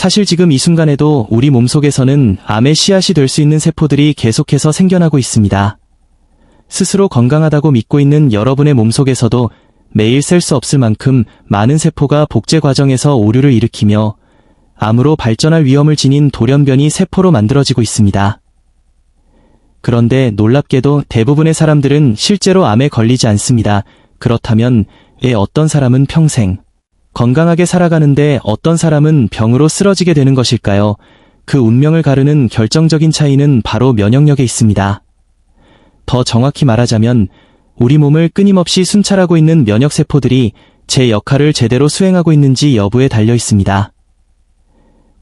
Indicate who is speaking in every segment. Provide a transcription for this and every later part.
Speaker 1: 사실 지금 이 순간에도 우리 몸속에서는 암의 씨앗이 될 수 있는 세포들이 계속해서 생겨나고 있습니다. 스스로 건강하다고 믿고 있는 여러분의 몸속에서도 매일 셀 수 없을 만큼 많은 세포가 복제 과정에서 오류를 일으키며 암으로 발전할 위험을 지닌 돌연변이 세포로 만들어지고 있습니다. 그런데 놀랍게도 대부분의 사람들은 실제로 암에 걸리지 않습니다. 그렇다면 왜 어떤 사람은 평생 건강하게 살아가는데 어떤 사람은 병으로 쓰러지게 되는 것일까요? 그 운명을 가르는 결정적인 차이는 바로 면역력에 있습니다. 더 정확히 말하자면 우리 몸을 끊임없이 순찰하고 있는 면역세포들이 제 역할을 제대로 수행하고 있는지 여부에 달려 있습니다.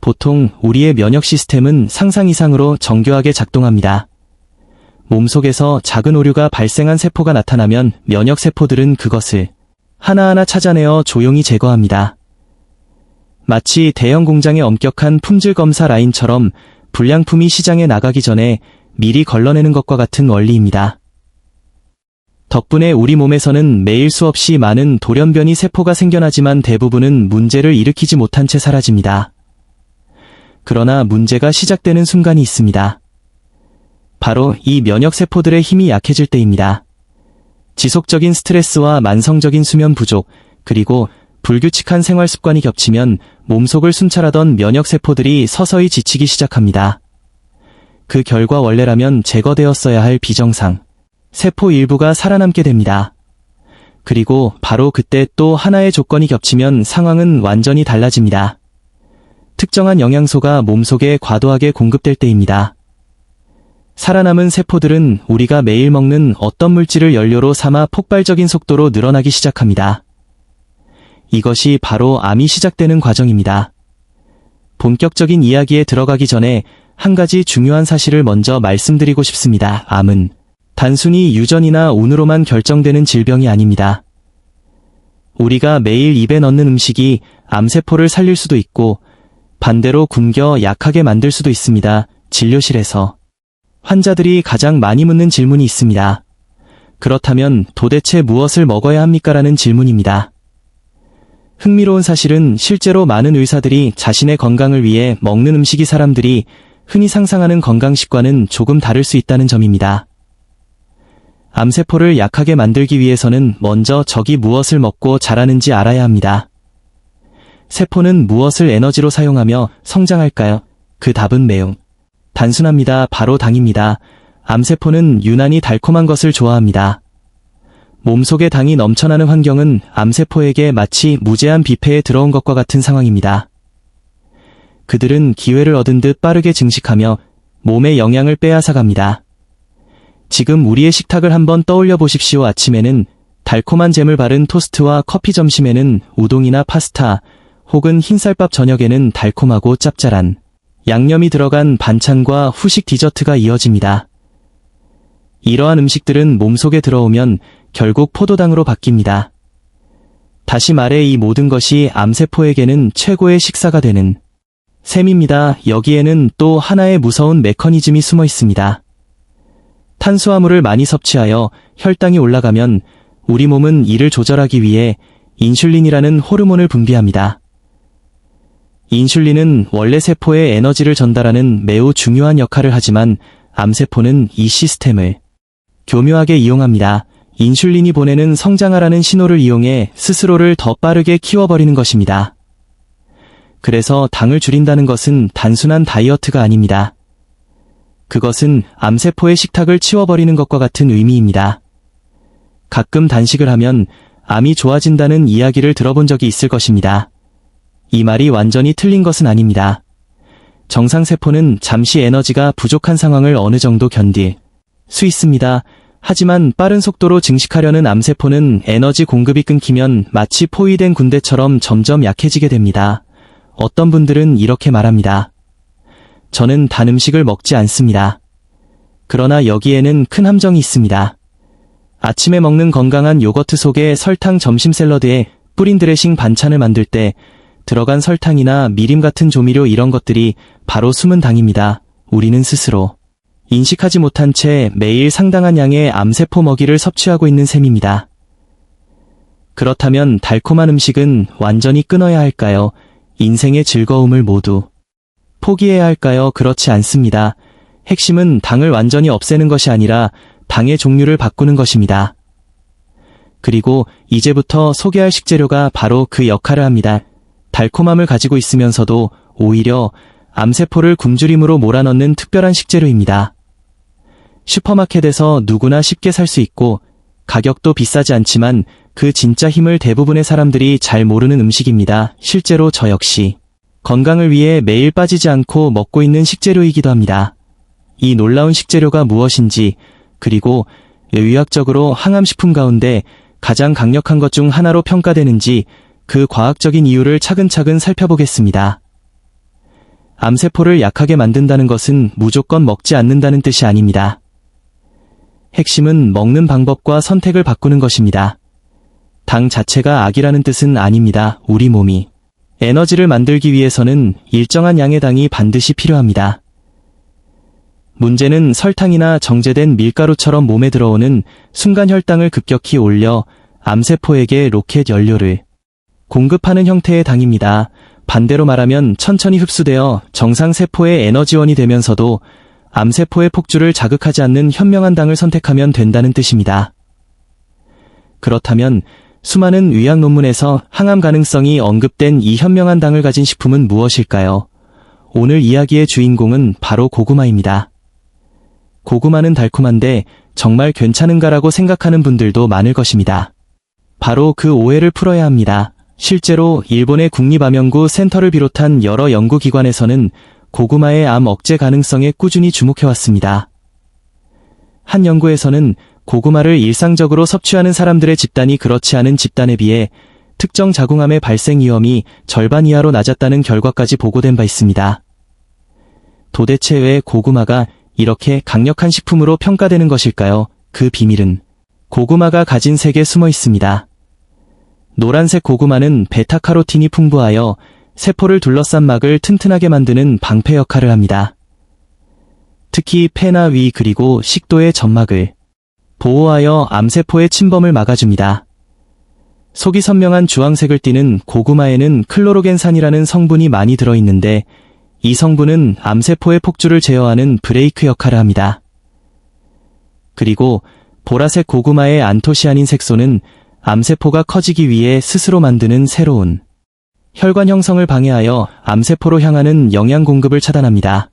Speaker 1: 보통 우리의 면역 시스템은 상상 이상으로 정교하게 작동합니다. 몸속에서 작은 오류가 발생한 세포가 나타나면 면역세포들은 그것을 하나하나 찾아내어 조용히 제거합니다. 마치 대형 공장의 엄격한 품질 검사 라인처럼 불량품이 시장에 나가기 전에 미리 걸러내는 것과 같은 원리입니다. 덕분에 우리 몸에서는 매일 수없이 많은 돌연변이 세포가 생겨나지만 대부분은 문제를 일으키지 못한 채 사라집니다. 그러나 문제가 시작되는 순간이 있습니다. 바로 이 면역세포들의 힘이 약해질 때입니다. 지속적인 스트레스와 만성적인 수면 부족, 그리고 불규칙한 생활 습관이 겹치면 몸속을 순찰하던 면역세포들이 서서히 지치기 시작합니다. 그 결과 원래라면 제거되었어야 할 비정상, 세포 일부가 살아남게 됩니다. 그리고 바로 그때 또 하나의 조건이 겹치면 상황은 완전히 달라집니다. 특정한 영양소가 몸속에 과도하게 공급될 때입니다. 살아남은 세포들은 우리가 매일 먹는 어떤 물질을 연료로 삼아 폭발적인 속도로 늘어나기 시작합니다. 이것이 바로 암이 시작되는 과정입니다. 본격적인 이야기에 들어가기 전에 한 가지 중요한 사실을 먼저 말씀드리고 싶습니다. 암은 단순히 유전이나 운으로만 결정되는 질병이 아닙니다. 우리가 매일 입에 넣는 음식이 암세포를 살릴 수도 있고 반대로 굶겨 약하게 만들 수도 있습니다. 진료실에서 환자들이 가장 많이 묻는 질문이 있습니다. 그렇다면 도대체 무엇을 먹어야 합니까? 라는 질문입니다. 흥미로운 사실은 실제로 많은 의사들이 자신의 건강을 위해 먹는 음식이 사람들이 흔히 상상하는 건강 식과는 조금 다를 수 있다는 점입니다. 암세포를 약하게 만들기 위해서는 먼저 적이 무엇을 먹고 자라는지 알아야 합니다. 세포는 무엇을 에너지로 사용하며 성장할까요? 그 답은 매우 단순합니다. 바로 당입니다. 암세포는 유난히 달콤한 것을 좋아합니다. 몸속에 당이 넘쳐나는 환경은 암세포에게 마치 무제한 뷔페에 들어온 것과 같은 상황입니다. 그들은 기회를 얻은 듯 빠르게 증식하며 몸에 영양을 빼앗아갑니다. 지금 우리의 식탁을 한번 떠올려 보십시오. 아침에는 달콤한 잼을 바른 토스트와 커피, 점심에는 우동이나 파스타, 혹은 흰쌀밥, 저녁에는 달콤하고 짭짤한 양념이 들어간 반찬과 후식 디저트가 이어집니다. 이러한 음식들은 몸속에 들어오면 결국 포도당으로 바뀝니다. 다시 말해 이 모든 것이 암세포에게는 최고의 식사가 되는 셈입니다. 여기에는 또 하나의 무서운 메커니즘이 숨어 있습니다. 탄수화물을 많이 섭취하여 혈당이 올라가면 우리 몸은 이를 조절하기 위해 인슐린이라는 호르몬을 분비합니다. 인슐린은 원래 세포에 에너지를 전달하는 매우 중요한 역할을 하지만 암세포는 이 시스템을 교묘하게 이용합니다. 인슐린이 보내는 성장하라는 신호를 이용해 스스로를 더 빠르게 키워버리는 것입니다. 그래서 당을 줄인다는 것은 단순한 다이어트가 아닙니다. 그것은 암세포의 식탁을 치워버리는 것과 같은 의미입니다. 가끔 단식을 하면 암이 좋아진다는 이야기를 들어본 적이 있을 것입니다. 이 말이 완전히 틀린 것은 아닙니다. 정상세포는 잠시 에너지가 부족한 상황을 어느 정도 견딜 수 있습니다. 하지만 빠른 속도로 증식하려는 암세포는 에너지 공급이 끊기면 마치 포위된 군대처럼 점점 약해지게 됩니다. 어떤 분들은 이렇게 말합니다. 저는 단 음식을 먹지 않습니다. 그러나 여기에는 큰 함정이 있습니다. 아침에 먹는 건강한 요거트 속에 설탕, 점심 샐러드에 뿌린 드레싱 반찬을 만들 때 들어간 설탕이나 미림 같은 조미료, 이런 것들이 바로 숨은 당입니다. 우리는 스스로 인식하지 못한 채 매일 상당한 양의 암세포 먹이를 섭취하고 있는 셈입니다. 그렇다면 달콤한 음식은 완전히 끊어야 할까요? 인생의 즐거움을 모두 포기해야 할까요? 그렇지 않습니다. 핵심은 당을 완전히 없애는 것이 아니라 당의 종류를 바꾸는 것입니다. 그리고 이제부터 소개할 식재료가 바로 그 역할을 합니다. 달콤함을 가지고 있으면서도 오히려 암세포를 굶주림으로 몰아넣는 특별한 식재료입니다. 슈퍼마켓에서 누구나 쉽게 살 수 있고 가격도 비싸지 않지만 그 진짜 힘을 대부분의 사람들이 잘 모르는 음식입니다. 실제로 저 역시 건강을 위해 매일 빠지지 않고 먹고 있는 식재료이기도 합니다. 이 놀라운 식재료가 무엇인지, 그리고 의학적으로 항암식품 가운데 가장 강력한 것 중 하나로 평가되는지 그 과학적인 이유를 차근차근 살펴보겠습니다. 암세포를 약하게 만든다는 것은 무조건 먹지 않는다는 뜻이 아닙니다. 핵심은 먹는 방법과 선택을 바꾸는 것입니다. 당 자체가 악이라는 뜻은 아닙니다. 우리 몸이 에너지를 만들기 위해서는 일정한 양의 당이 반드시 필요합니다. 문제는 설탕이나 정제된 밀가루처럼 몸에 들어오는 순간 혈당을 급격히 올려 암세포에게 로켓 연료를 공급하는 형태의 당입니다. 반대로 말하면 천천히 흡수되어 정상세포의 에너지원이 되면서도 암세포의 폭주를 자극하지 않는 현명한 당을 선택하면 된다는 뜻입니다. 그렇다면 수많은 의학 논문에서 항암 가능성이 언급된 이 현명한 당을 가진 식품은 무엇일까요? 오늘 이야기의 주인공은 바로 고구마입니다. 고구마는 달콤한데 정말 괜찮은가라고 생각하는 분들도 많을 것입니다. 바로 그 오해를 풀어야 합니다. 실제로 일본의 국립암연구 센터를 비롯한 여러 연구기관에서는 고구마의 암 억제 가능성에 꾸준히 주목해왔습니다. 한 연구에서는 고구마를 일상적으로 섭취하는 사람들의 집단이 그렇지 않은 집단에 비해 특정 자궁암의 발생 위험이 절반 이하로 낮았다는 결과까지 보고된 바 있습니다. 도대체 왜 고구마가 이렇게 강력한 식품으로 평가되는 것일까요? 그 비밀은 고구마가 가진 색에 숨어 있습니다. 노란색 고구마는 베타카로틴이 풍부하여 세포를 둘러싼 막을 튼튼하게 만드는 방패 역할을 합니다. 특히 폐나 위 그리고 식도의 점막을 보호하여 암세포의 침범을 막아줍니다. 속이 선명한 주황색을 띠는 고구마에는 클로로겐산이라는 성분이 많이 들어있는데 이 성분은 암세포의 폭주를 제어하는 브레이크 역할을 합니다. 그리고 보라색 고구마의 안토시아닌 색소는 암세포가 커지기 위해 스스로 만드는 새로운 혈관 형성을 방해하여 암세포로 향하는 영양 공급을 차단합니다.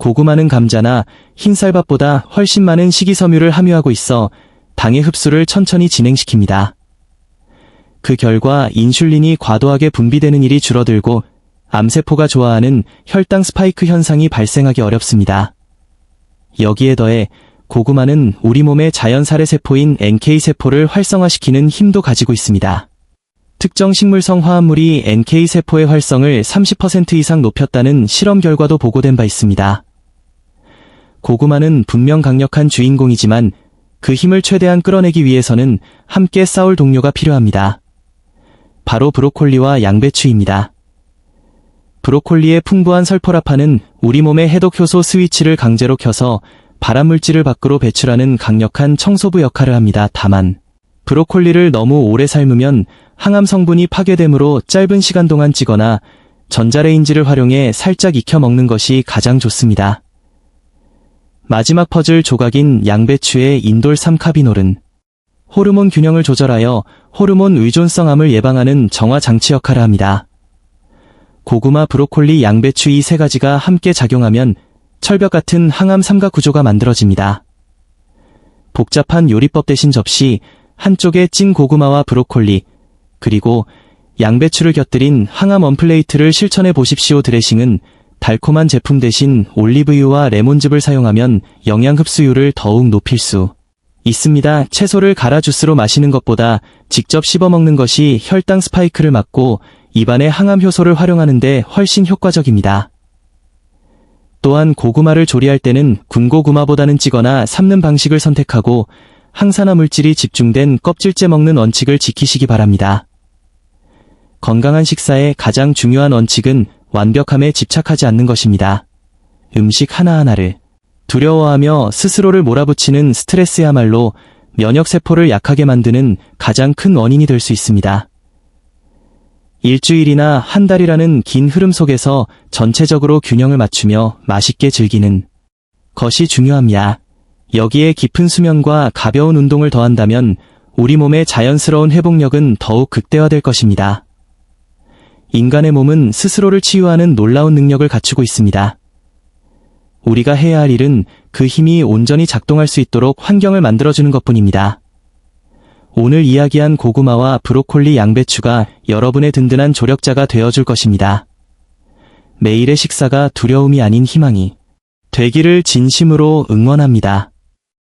Speaker 1: 고구마는 감자나 흰쌀밥보다 훨씬 많은 식이섬유를 함유하고 있어 당의 흡수를 천천히 진행시킵니다. 그 결과 인슐린이 과도하게 분비되는 일이 줄어들고 암세포가 좋아하는 혈당 스파이크 현상이 발생하기 어렵습니다. 여기에 더해 고구마는 우리 몸의 자연살해세포인 NK세포를 활성화시키는 힘도 가지고 있습니다. 특정 식물성 화합물이 NK세포의 활성을 30% 이상 높였다는 실험 결과도 보고된 바 있습니다. 고구마는 분명 강력한 주인공이지만 그 힘을 최대한 끌어내기 위해서는 함께 싸울 동료가 필요합니다. 바로 브로콜리와 양배추입니다. 브로콜리의 풍부한 설포라판은 우리 몸의 해독 효소 스위치를 강제로 켜서 발암물질을 밖으로 배출하는 강력한 청소부 역할을 합니다. 다만 브로콜리를 너무 오래 삶으면 항암 성분이 파괴되므로 짧은 시간 동안 찌거나 전자레인지를 활용해 살짝 익혀 먹는 것이 가장 좋습니다. 마지막 퍼즐 조각인 양배추의 인돌 3카비놀은 호르몬 균형을 조절하여 호르몬 의존성암을 예방하는 정화 장치 역할을 합니다. 고구마, 브로콜리, 양배추 이 세 가지가 함께 작용하면 철벽 같은 항암 삼각 구조가 만들어집니다. 복잡한 요리법 대신 접시, 한쪽에 찐 고구마와 브로콜리, 그리고 양배추를 곁들인 항암 원플레이트를 실천해 보십시오. 드레싱은 달콤한 제품 대신 올리브유와 레몬즙을 사용하면 영양 흡수율을 더욱 높일 수 있습니다. 채소를 갈아 주스로 마시는 것보다 직접 씹어 먹는 것이 혈당 스파이크를 막고 입안의 항암 효소를 활용하는 데 훨씬 효과적입니다. 또한 고구마를 조리할 때는 군고구마보다는 찌거나 삶는 방식을 선택하고 항산화 물질이 집중된 껍질째 먹는 원칙을 지키시기 바랍니다. 건강한 식사의 가장 중요한 원칙은 완벽함에 집착하지 않는 것입니다. 음식 하나하나를 두려워하며 스스로를 몰아붙이는 스트레스야말로 면역세포를 약하게 만드는 가장 큰 원인이 될 수 있습니다. 일주일이나 한 달이라는 긴 흐름 속에서 전체적으로 균형을 맞추며 맛있게 즐기는 것이 중요합니다. 여기에 깊은 수면과 가벼운 운동을 더한다면 우리 몸의 자연스러운 회복력은 더욱 극대화될 것입니다. 인간의 몸은 스스로를 치유하는 놀라운 능력을 갖추고 있습니다. 우리가 해야 할 일은 그 힘이 온전히 작동할 수 있도록 환경을 만들어주는 것뿐입니다. 오늘 이야기한 고구마와 브로콜리, 양배추가 여러분의 든든한 조력자가 되어줄 것입니다. 매일의 식사가 두려움이 아닌 희망이 되기를 진심으로 응원합니다.